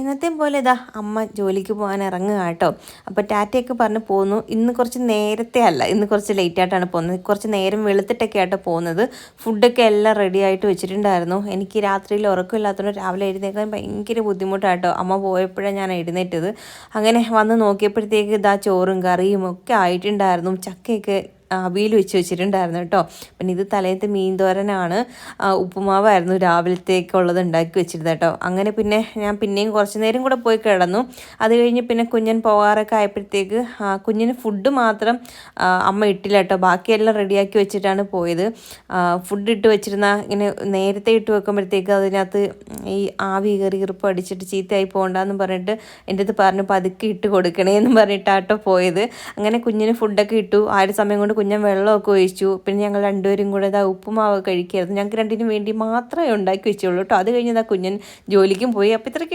എന്നത്തെയും പോലെ ഇതാ അമ്മ ജോലിക്ക് പോകാൻ ഇറങ്ങുക കേട്ടോ. അപ്പോൾ ടാറ്റയൊക്കെ പറഞ്ഞ് പോന്നു. ഇന്ന് കുറച്ച് നേരത്തെ അല്ല, ഇന്ന് കുറച്ച് ലേറ്റ് ആയിട്ടാണ് പോകുന്നത്. കുറച്ച് നേരം വെളുത്തിട്ടൊക്കെ ആയിട്ട് പോകുന്നത്. ഫുഡൊക്കെ എല്ലാം റെഡി ആയിട്ട് വെച്ചിട്ടുണ്ടായിരുന്നു. എനിക്ക് രാത്രിയിൽ ഉറക്കമില്ലാത്തതുകൊണ്ട് രാവിലെ എഴുന്നേക്കാൻ ഭയങ്കര ബുദ്ധിമുട്ടാട്ടോ. അമ്മ പോയപ്പോഴാണ് ഞാൻ എഴുന്നേറ്റത്. അങ്ങനെ വന്ന് നോക്കിയപ്പോഴത്തേക്ക് ഇതാ ചോറും കറിയും ഒക്കെ ആയിട്ടുണ്ടായിരുന്നു. ചക്കയൊക്കെ അവിയൽ വെച്ചിട്ടുണ്ടായിരുന്നു കേട്ടോ. പിന്നെ ഇത് തലേന്നത്തെ മീൻതോരനാണ്. ഉപ്പുമാവായിരുന്നു രാവിലത്തേക്കുള്ളത് ഉണ്ടാക്കി വെച്ചിരുന്നത് കേട്ടോ. അങ്ങനെ പിന്നെ ഞാൻ പിന്നെയും കുറച്ച് നേരം കൂടെ പോയി കിടന്നു. അത് കഴിഞ്ഞ് പിന്നെ കുഞ്ഞൻ പോകാറൊക്കെ ആയപ്പോഴത്തേക്ക് കുഞ്ഞിന് ഫുഡ് മാത്രം അമ്മ ഇട്ടില്ല കേട്ടോ. ബാക്കിയെല്ലാം റെഡിയാക്കി വെച്ചിട്ടാണ് പോയത്. ഫുഡ് ഇട്ട് വെച്ചിരുന്ന ഇങ്ങനെ നേരത്തെ ഇട്ട് വെക്കുമ്പോഴത്തേക്ക് അതിനകത്ത് ഈ ആവി കയറി ഈർപ്പം അടിച്ചിട്ട് ചീത്തയായി പോകണ്ടെന്ന് പറഞ്ഞിട്ട് എൻ്റെ അടുത്ത് പറഞ്ഞു പതുക്കെ ഇട്ട് കൊടുക്കണേ എന്ന് പറഞ്ഞിട്ടാട്ടോ പോയത്. അങ്ങനെ കുഞ്ഞിന് ഫുഡൊക്കെ ഇട്ടു. ആ ഒരു സമയം കൊണ്ട് കുഞ്ഞൻ വെള്ളമൊക്കെ ഒഴിച്ചു. പിന്നെ ഞങ്ങൾ രണ്ടുപേരും കൂടെ ഇതാ ഉപ്പുമാവ് കഴിക്കായിരുന്നു. ഞങ്ങൾക്ക് രണ്ടിനും വേണ്ടി മാത്രമേ ഉണ്ടാക്കി വെച്ചുള്ളൂ കേട്ടോ. അത് കഴിഞ്ഞ് ഇതാ കുഞ്ഞൻ ജോലിക്കും പോയി. അപ്പോൾ ഇത്രയ്ക്ക്